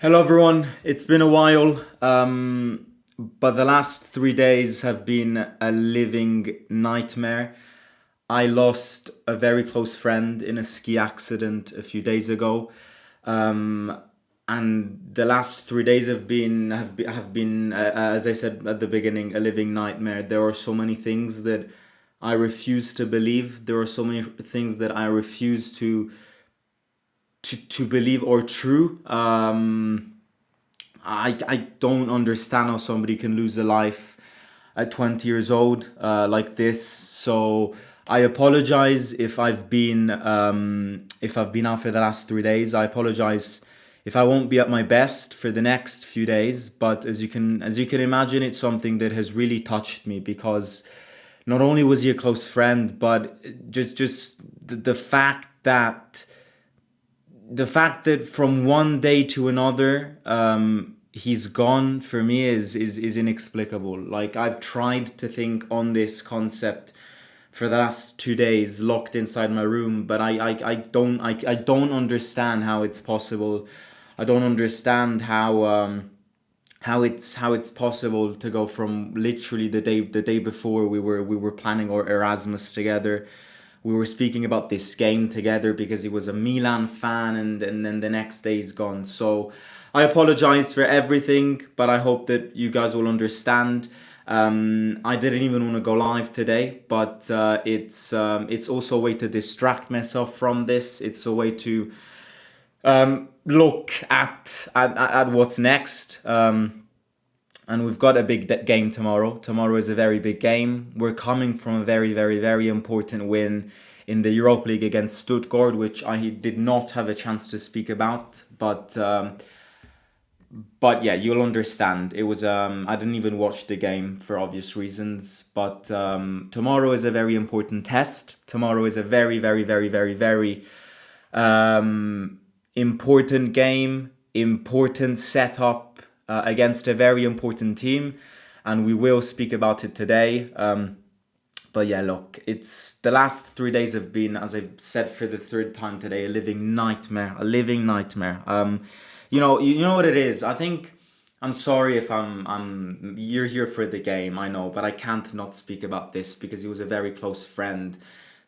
Hello, everyone. It's been a while, but the last 3 days have been a living nightmare. I lost a very close friend in a ski accident a few days ago, um, and the last 3 days have been, as I said at the beginning, a living nightmare. There are so many things that I refuse to believe. There are so many things that I refuse to believe or true. I don't understand how somebody can lose a life at 20 years old like this. So I apologize if I've been out for the last 3 days. I apologize if I won't be at my best for the next few days. But as you can imagine, it's something that has really touched me because not only was he a close friend, but just the fact that from one day to another, he's gone for me is inexplicable. Like, I've tried to think on this concept for the last 2 days, locked inside my room, but I don't understand how it's possible. I don't understand how it's possible to go from literally the day before we were planning our Erasmus together. We were speaking about this game together because he was a Milan fan, and then the next day he's gone. So I apologize for everything, but I hope that you guys will understand. I didn't even want to go live today, but it's also a way to distract myself from this. It's a way to look at what's next. And we've got a big game tomorrow. Tomorrow is a very big game. We're coming from a very, very, very important win in the Europa League against Stuttgart, which I did not have a chance to speak about. But yeah, you'll understand. It was I didn't even watch the game for obvious reasons. But tomorrow is a very important test. Tomorrow is a very, very, very, very, very important game, important setup against a very important team, and we will speak about it today. But yeah, look, it's the last 3 days have been, as I've said for the third time today, a living nightmare, a living nightmare. You know what it is. I think I'm sorry if you're here for the game. I know, but I can't not speak about this because he was a very close friend.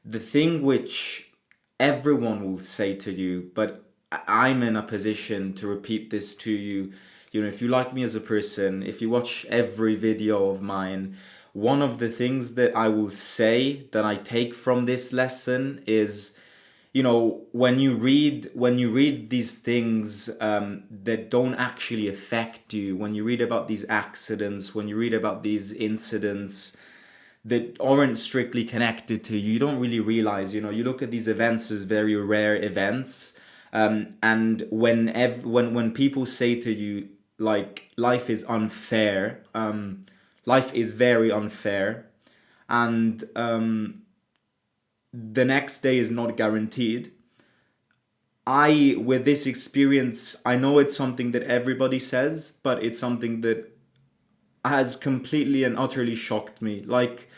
The thing which everyone will say to you, but I'm in a position to repeat this to you. If you like me as a person, if you watch every video of mine, one of the things that I will say that I take from this lesson is, when you read these things that don't actually affect you, when you read about these accidents, when you read about these incidents that aren't strictly connected to you, you don't really realize, you look at these events as very rare events. And when people say to you, like, life is unfair, life is very unfair, and the next day is not guaranteed. With this experience, I know it's something that everybody says, but it's something that has completely and utterly shocked me. Like,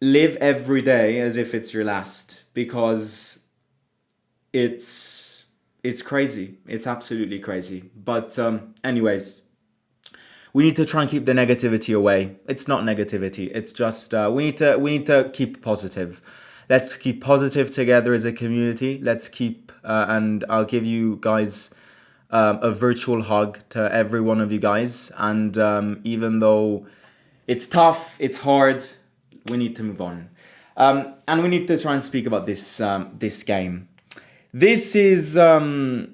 live every day as if it's your last, because it's crazy. It's absolutely crazy. But anyways, we need to try and keep the negativity away. It's not negativity. It's just we need to keep positive. Let's keep positive together as a community. Let's keep and I'll give you guys a virtual hug to every one of you guys. And even though it's tough, it's hard, we need to move on. And we need to try and speak about this game. This is a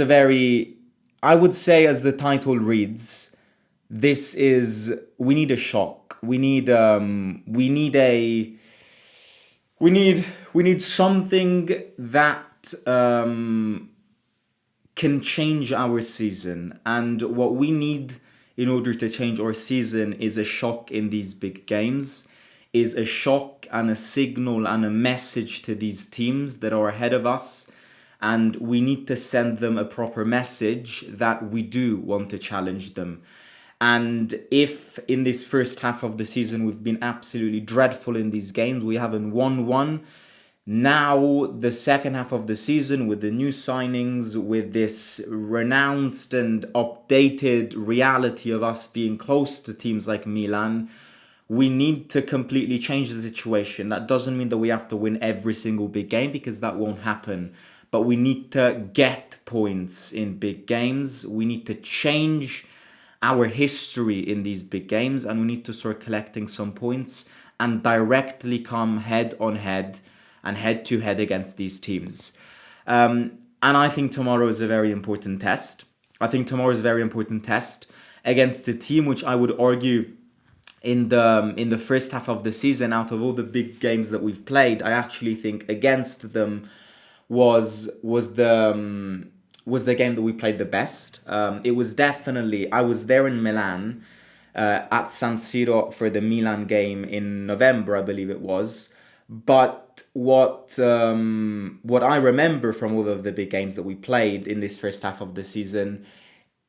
very, I would say, as the title reads, we need a shock. We need something that can change our season. And what we need in order to change our season is a shock in these big games, is a shock and a signal and a message to these teams that are ahead of us. And we need to send them a proper message that we do want to challenge them. And if in this first half of the season we've been absolutely dreadful in these games, we haven't won one, Now, the second half of the season, with the new signings, with this renounced and updated reality of us being close to teams like Milan, we need to completely change the situation. That doesn't mean that we have to win every single big game, because that won't happen. But we need to get points in big games. We need to change our history in these big games, and we need to start collecting some points and directly come head on head and head to head against these teams. And I think tomorrow is a very important test. I think tomorrow is a very important test against a team which I would argue in the first half of the season, out of all the big games that we've played, I actually think against them was the game that we played the best. It was definitely, I was there in Milan at San Siro for the Milan game in November, I believe it was. But what I remember from all of the big games that we played in this first half of the season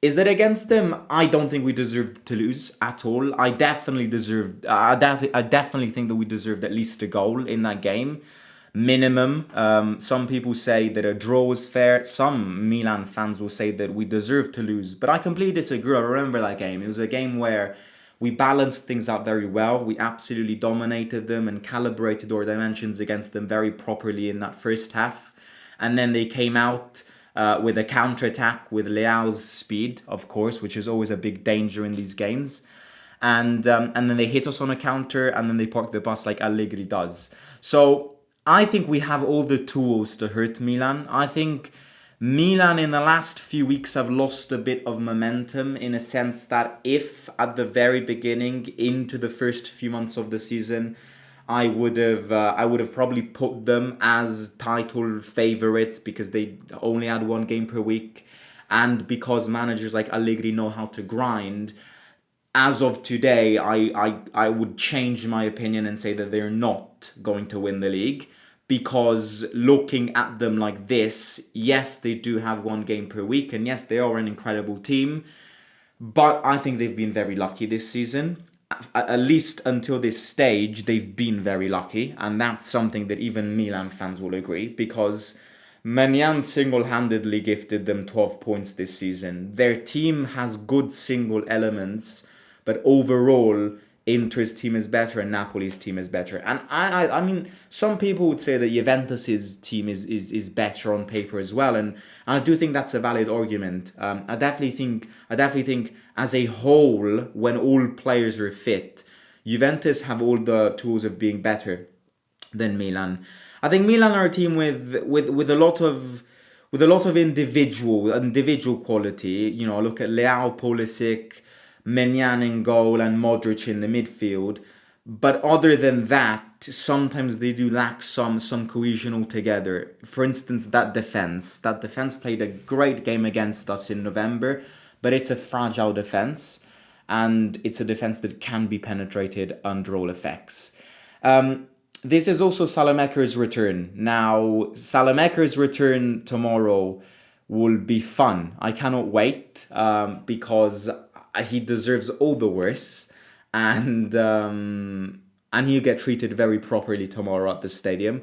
is that against them, I don't think we deserved to lose at all. I definitely think that we deserved at least a goal in that game. Minimum. Some people say that a draw was fair. Some Milan fans will say that we deserve to lose. But I completely disagree. I remember that game. It was a game where we balanced things out very well. We absolutely dominated them and calibrated our dimensions against them very properly in that first half. And then they came out with a counter-attack with Leao's speed, of course, which is always a big danger in these games. And then they hit us on a counter, and then they parked the bus like Allegri does. So I think we have all the tools to hurt Milan. I think Milan in the last few weeks have lost a bit of momentum, in a sense that if at the very beginning, into the first few months of the season, I would have probably put them as title favourites because they only had one game per week, and because managers like Allegri know how to grind. As of today, I would change my opinion and say that they're not going to win the league, because looking at them like this, yes, they do have one game per week, and yes, they are an incredible team, but I think they've been very lucky this season. At least until this stage, they've been very lucky, and that's something that even Milan fans will agree, because Maignan single-handedly gifted them 12 points this season. Their team has good single elements, but overall, Inter's team is better and Napoli's team is better. And I mean, some people would say that Juventus's team is better on paper as well, and I do think that's a valid argument. I definitely think as a whole, when all players are fit, Juventus have all the tools of being better than Milan. I think Milan are a team with a lot of individual quality. You know, look at Leao, Pulisic, Maignan in goal, and Modric in the midfield. But other than that, sometimes they do lack some cohesion altogether. For instance, that defense played a great game against us in November, but it's a fragile defense, and it's a defense that can be penetrated under all effects. This is also Salamaker's return. Now, Salamaker's return tomorrow will be fun. I cannot wait because he deserves all the worst, and he'll get treated very properly tomorrow at the stadium.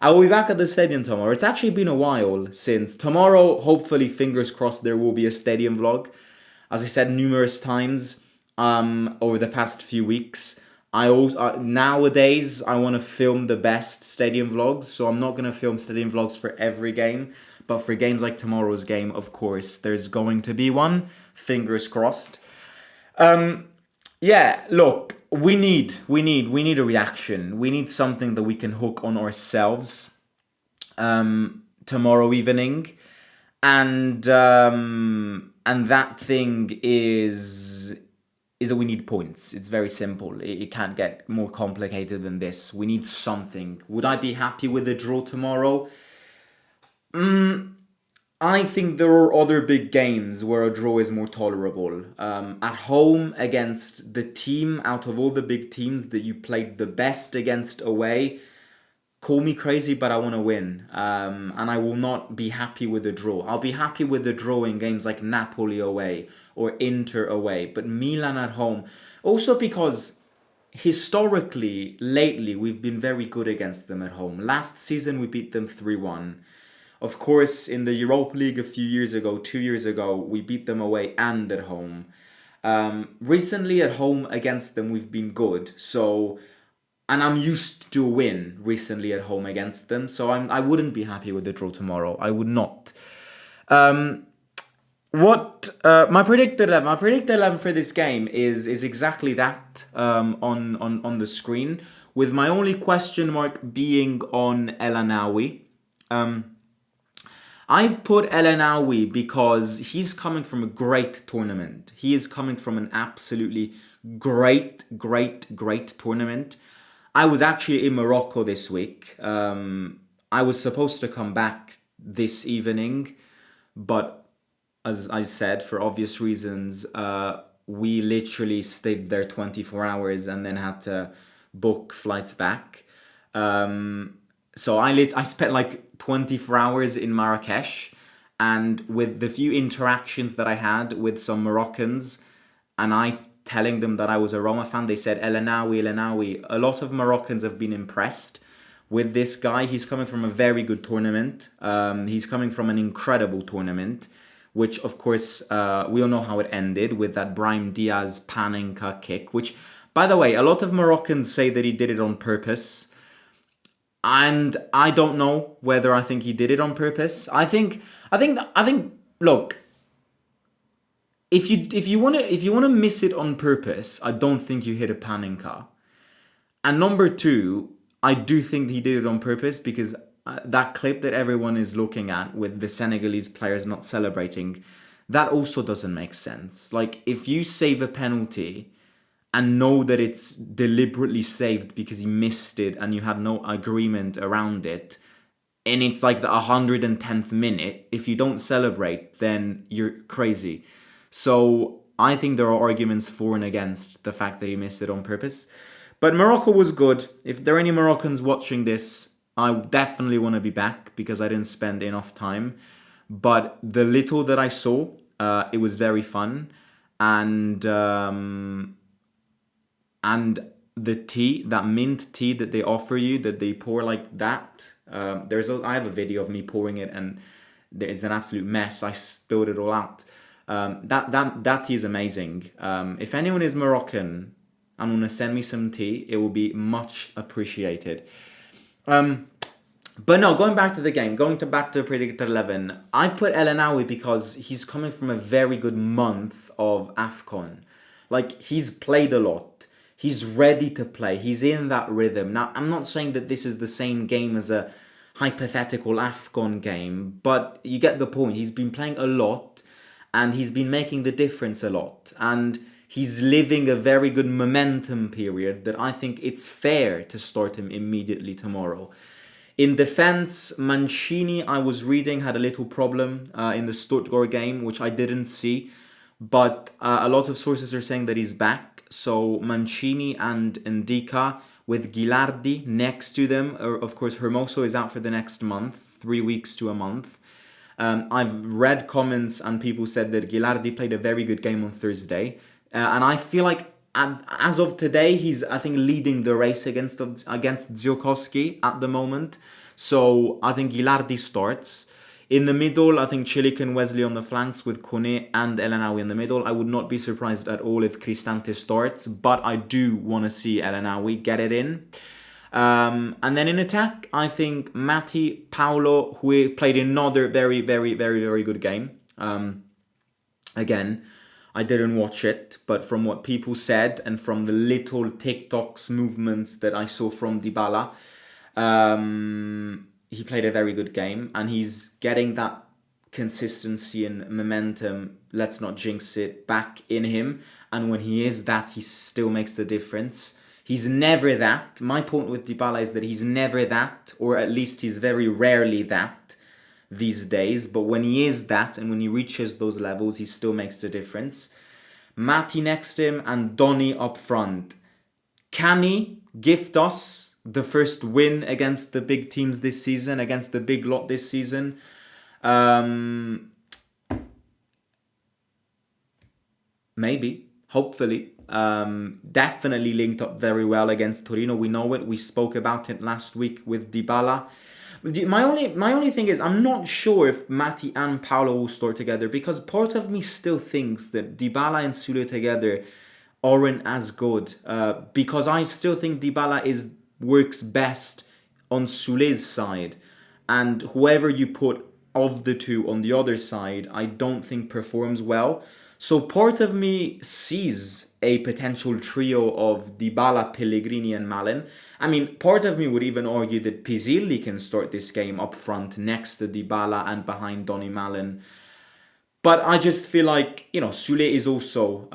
I will be back at the stadium tomorrow. It's actually been a while since. Tomorrow, hopefully, fingers crossed, there will be a stadium vlog. As I said numerous times over the past few weeks, nowadays I want to film the best stadium vlogs, so I'm not going to film stadium vlogs for every game, but for games like tomorrow's game, of course, there's going to be one. Fingers crossed. Yeah, look, we need a reaction. We need something that we can hook on ourselves tomorrow evening, and that thing is that we need points. It's very simple. It can't get more complicated than this. We need something. Would I be happy with a draw tomorrow? I think there are other big games where a draw is more tolerable. At home against the team, out of all the big teams that you played the best against away, call me crazy, but I want to win. And I will not be happy with a draw. I'll be happy with a draw in games like Napoli away or Inter away, but Milan at home. Also because historically, lately, we've been very good against them at home. Last season, we beat them 3-1. Of course, in the Europa League a few years ago, 2 years ago, we beat them away and at home. Recently, at home against them, we've been good. So, and I'm used to a win recently at home against them. So I wouldn't be happy with the draw tomorrow. I would not. What my predicted 11 for this game is exactly that on the screen, with my only question mark being on El Anawi. I've put El Anawi because he's coming from a great tournament. He is coming from an absolutely great tournament. I was actually in Morocco this week. I was supposed to come back this evening, but as I said, for obvious reasons, we literally stayed there 24 hours and then had to book flights back. So I spent like 24 hours in Marrakesh, and with the few interactions that I had with some Moroccans, and I telling them that I was a Roma fan, they said El Anawi, El Anawi. A lot of Moroccans have been impressed with this guy. He's coming from a very good tournament. He's coming from an incredible tournament, which of course we all know how it ended with that Brahim Diaz Panenka kick, which, by the way, a lot of Moroccans say that he did it on purpose. And I don't know whether I think he did it on purpose. I think look, if you want to miss it on purpose, I don't think you hit a Panenka. And number two, I do think he did it on purpose, because that clip that everyone is looking at with the Senegalese players not celebrating, that also doesn't make sense. Like, if you save a penalty and know that it's deliberately saved because he missed it and you had no agreement around it, and it's like the 110th minute, if you don't celebrate, then you're crazy. So I think there are arguments for and against the fact that he missed it on purpose. But Morocco was good. If there are any Moroccans watching this, I definitely want to be back because I didn't spend enough time. But the little that I saw, it was very fun. And the tea, that mint tea that they offer you, that they pour like that. I have a video of me pouring it, and it's an absolute mess. I spilled it all out. That tea is amazing. If anyone is Moroccan and want to send me some tea, it will be much appreciated. But no, going back to the game, back to predicted 11, I put El Anawi because he's coming from a very good month of AFCON. Like, he's played a lot. He's ready to play. He's in that rhythm. Now, I'm not saying that this is the same game as a hypothetical AFCON game, but you get the point. He's been playing a lot, and he's been making the difference a lot. And he's living a very good momentum period that I think it's fair to start him immediately tomorrow. In defense, Mancini, I was reading, had a little problem in the Stuttgart game, which I didn't see. But a lot of sources are saying that he's back. So Mancini and Ndika with Gilardi next to them. Of course, Hermoso is out for the next month, 3 weeks to a month. I've read comments and people said that Gilardi played a very good game on Thursday. And I feel like as of today, he's, I think, leading the race against Ziokowski at the moment. So I think Gilardi starts. In the middle, I think Celik and Wesley on the flanks with Kone and El Anawi in the middle. I would not be surprised at all if Cristante starts, but I do want to see El Anawi get it in. And then in attack, I think Matti, Paolo, who played another very good game. Again, I didn't watch it, but from what people said and from the little TikToks movements that I saw from Dybala, he played a very good game, and he's getting that consistency and momentum, let's not jinx it, back in him. And when he is that, he still makes the difference. He's never that. My point with Dybala is that he's never that, or at least he's very rarely that these days. But when he is that, and when he reaches those levels, he still makes the difference. Matti next to him and Donny up front. Can he gift us the first win against the big teams this season, against the big lot this season? Maybe, hopefully. Definitely linked up very well against Torino. We know it. We spoke about it last week with Dybala. My only thing is, I'm not sure if Matti and Paolo will start together, because part of me still thinks that Dybala and Sule together aren't as good. Because I still think Dybala works best on Sule's side, and whoever you put of the two on the other side, I don't think performs well. So part of me sees a potential trio of Dybala, Pellegrini and Milan. I mean, part of me would even argue that Pizzilli can start this game up front next to Dybala and behind Donny Malen. But I just feel like, Sule is also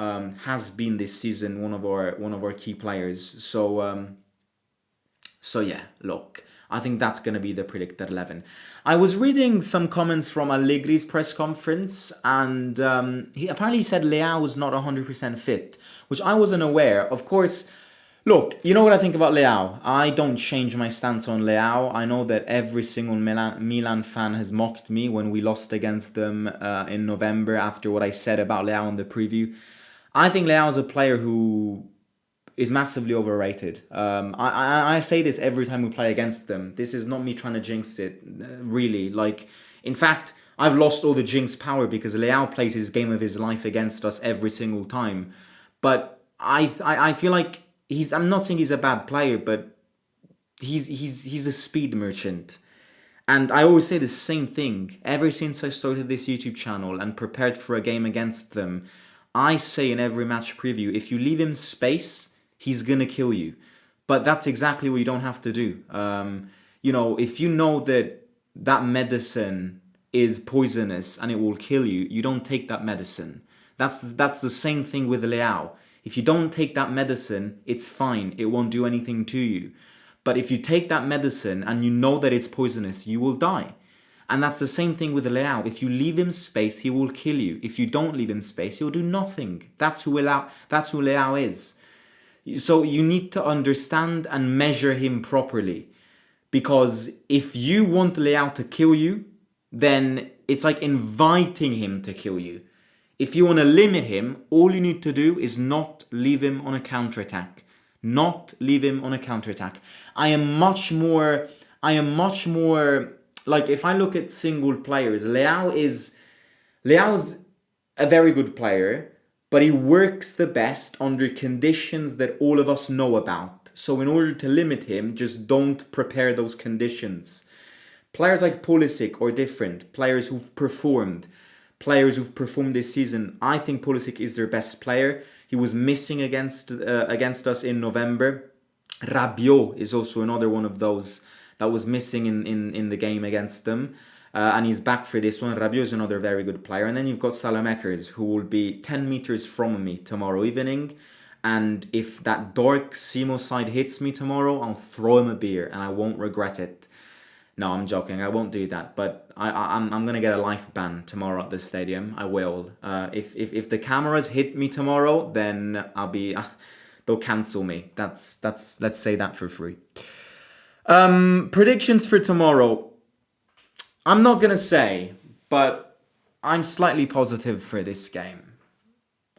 has been this season one of our key players. So yeah, look, I think that's going to be the predicted 11. I was reading some comments from Allegri's press conference, and he apparently said Leao was not 100% fit, which I wasn't aware. Of course, look, you know what I think about Leao. I don't change my stance on Leao. I know that every single Milan fan has mocked me when we lost against them in November after what I said about Leao in the preview. I think Leao is a player who is massively overrated. I say this every time we play against them. This is not me trying to jinx it, really. Like, in fact, I've lost all the jinx power because Leao plays his game of his life against us every single time. But I feel like I'm not saying he's a bad player, but he's a speed merchant. And I always say the same thing. Ever since I started this YouTube channel and prepared for a game against them, I say in every match preview, if you leave him space, he's gonna kill you. But that's exactly what you don't have to do. If you know that medicine is poisonous and it will kill you, you don't take that medicine. That's the same thing with Leao. If you don't take that medicine, it's fine. It won't do anything to you. But if you take that medicine and you know that it's poisonous, you will die. And that's the same thing with Leao. If you leave him space, he will kill you. If you don't leave him space, he'll do nothing. That's who Leao is. So you need to understand and measure him properly. Because if you want Leao to kill you, then it's like inviting him to kill you. If you want to limit him, all you need to do is not leave him on a counterattack. Not leave him on a counterattack. I am much more, like, if I look at single players, Leao's a very good player, but he works the best under conditions that all of us know about. So in order to limit him, just don't prepare those conditions. Players like Pulisic are different. Players who've performed this season. I think Pulisic is their best player. He was missing against us in November. Rabiot is also another one of those that was missing in the game against them. And he's back for this one. Rabiot is another very good player. And then you've got Salamakers, who will be 10 meters from me tomorrow evening. And if that dark Simo side hits me tomorrow, I'll throw him a beer and I won't regret it. No, I'm joking. I won't do that. But I'm gonna get a life ban tomorrow at the stadium. I will. If the cameras hit me tomorrow, then they'll cancel me. That's let's say that for free. Predictions for tomorrow. I'm not gonna say, but I'm slightly positive for this game.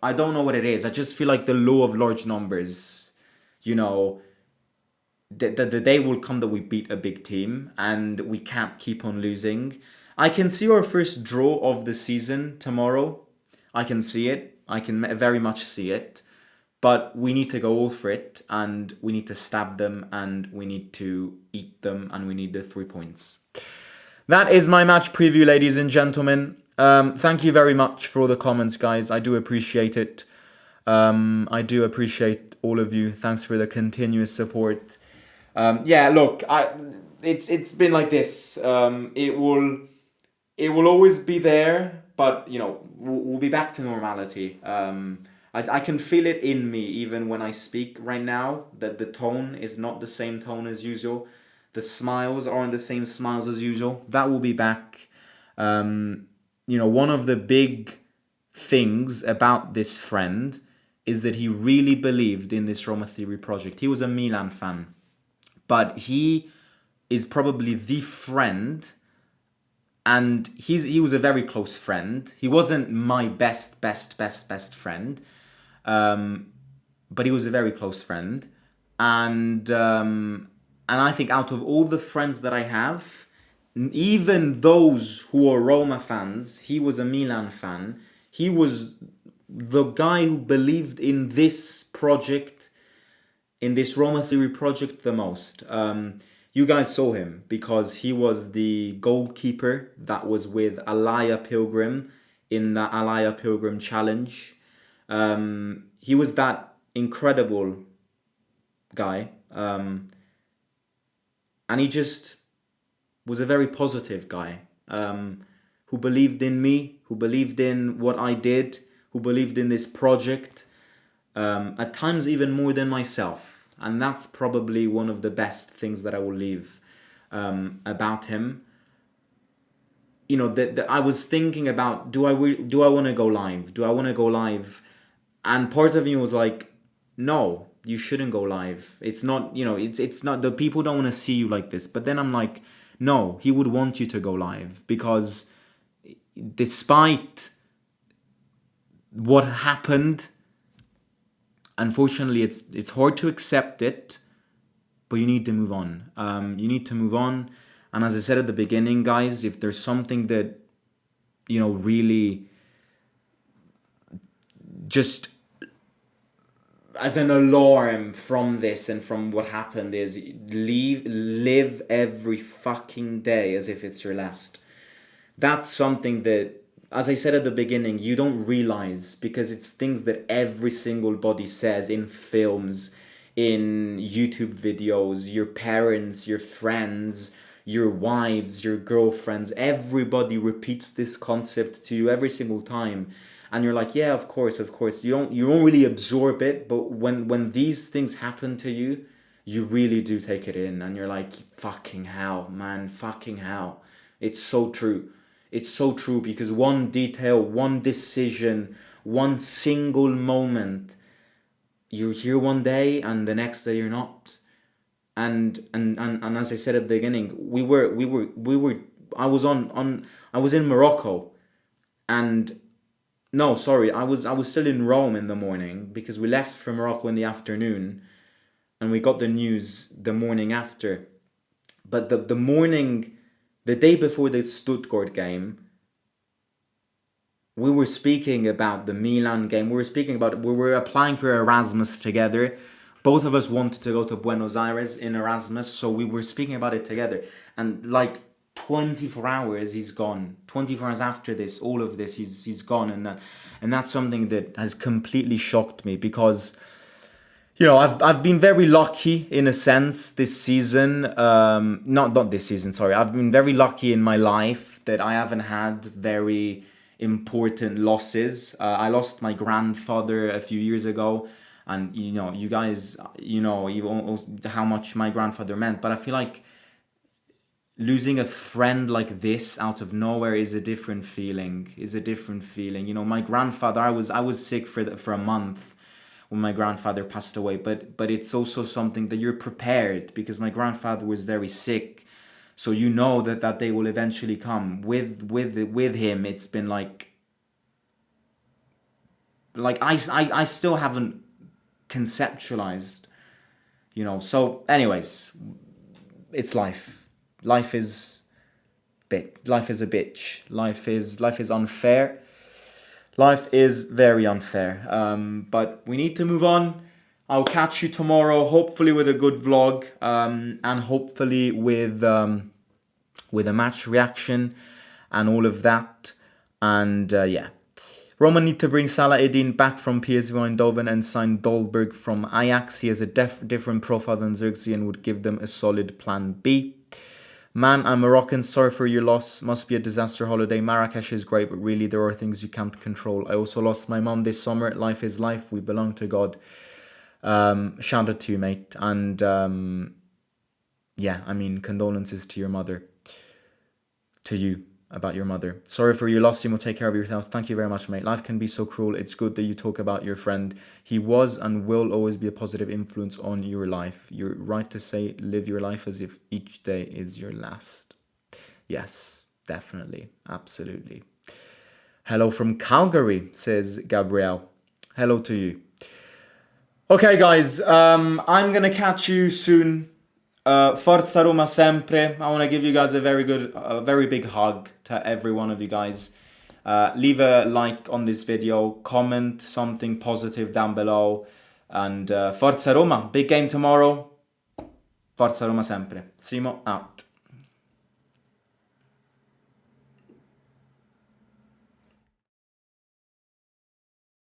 I don't know what it is. I just feel like the law of large numbers, the day will come that we beat a big team and we can't keep on losing. I can see our first draw of the season tomorrow. I can see it. I can very much see it. But we need to go all for it, and we need to stab them, and we need to eat them, and we need the 3 points. That is my match preview, ladies and gentlemen. Thank you very much for all the comments, guys. I do appreciate it. I do appreciate all of you. Thanks for the continuous support. Look, it's been like this. It will always be there, but we'll be back to normality. I can feel it in me even when I speak right now, that the tone is not the same tone as usual. The smiles aren't the same smiles as usual. That will be back. One of the big things about this friend is that he really believed in this Roma Theory project. He was a Milan fan. But he is probably the friend, and he was a very close friend. He wasn't my best friend. but he was a very close friend. And I think out of all the friends that I have, even those who are Roma fans, he was a Milan fan. He was the guy who believed in this project, in this Roma Theory project the most. You guys saw him because he was the goalkeeper that was with Alaya Pilgrim in the Alaya Pilgrim challenge. He was that incredible guy. And he just was a very positive guy, who believed in me, who believed in what I did, who believed in this project, at times even more than myself. And that's probably one of the best things that I will leave about him. You know, that I was thinking about, do I want to go live? Do I want to go live? And part of me was like, no, you shouldn't go live. It's not, it's not, the people don't want to see you like this. But then I'm like, no, he would want you to go live, because despite what happened, unfortunately, it's hard to accept it, but you need to move on. You need to move on. And as I said at the beginning, guys, if there's something that, really just as an alarm from this and from what happened, is live every fucking day as if it's your last. That's something that, as I said at the beginning, you don't realize, because it's things that every single body says in films, in YouTube videos, your parents, your friends, your wives, your girlfriends, everybody repeats this concept to you every single time. And you're like, yeah, of course. You don't really absorb it, but when these things happen to you, you really do take it in, and you're like, fucking hell, man, fucking hell. It's so true. It's so true, because one detail, one decision, one single moment, you're here one day and the next day you're not. And as I said at the beginning, I was in Morocco, and no, sorry, I was still in Rome in the morning, because we left from Morocco in the afternoon and we got the news the morning after. But the day before the Stuttgart game, we were speaking about the Milan game. We were applying for Erasmus together. Both of us wanted to go to Buenos Aires in Erasmus, so we were speaking about it together. And like 24 hours, he's gone. 24 hours after this, all of this, he's gone. And that's something that has completely shocked me, because I've been very lucky in a sense this season. Not this season, sorry. I've been very lucky in my life that I haven't had very important losses. I lost my grandfather a few years ago, and you guys, how much my grandfather meant. But I feel like losing a friend like this out of nowhere is a different feeling. My grandfather, I was sick for a month when my grandfather passed away, but it's also something that you're prepared, because my grandfather was very sick, so that day will eventually come. With him, it's been like I still haven't conceptualized, so anyways, it's life. Life is a bitch. Life is unfair. Life is very unfair. But we need to move on. I'll catch you tomorrow, hopefully with a good vlog, and hopefully with a match reaction and all of that. And yeah. Roma need to bring Salah Eddin back from PSV Eindhoven and sign Dolberg from Ajax. He has a different profile than Zirkzee and would give them a solid plan B. Man, I'm Moroccan. Sorry for your loss. Must be a disaster holiday. Marrakesh is great, but really there are things you can't control. I also lost my mom this summer. Life is life. We belong to God. Shout out to you, mate. And yeah, condolences to your mother. To you about your mother. Sorry for your loss. You will take care of yourselves. Thank you very much, mate. Life can be so cruel. It's good that you talk about your friend. He was and will always be a positive influence on your life. You're right to say live your life as if each day is your last. Yes, definitely. Absolutely. Hello from Calgary, says Gabrielle. Hello to you. Okay, guys, I'm gonna catch you soon. Forza Roma sempre. I want to give you guys a very big hug to every one of you guys. Leave a like on this video, comment something positive down below, and Forza Roma, big game tomorrow. Forza Roma sempre. Simo out.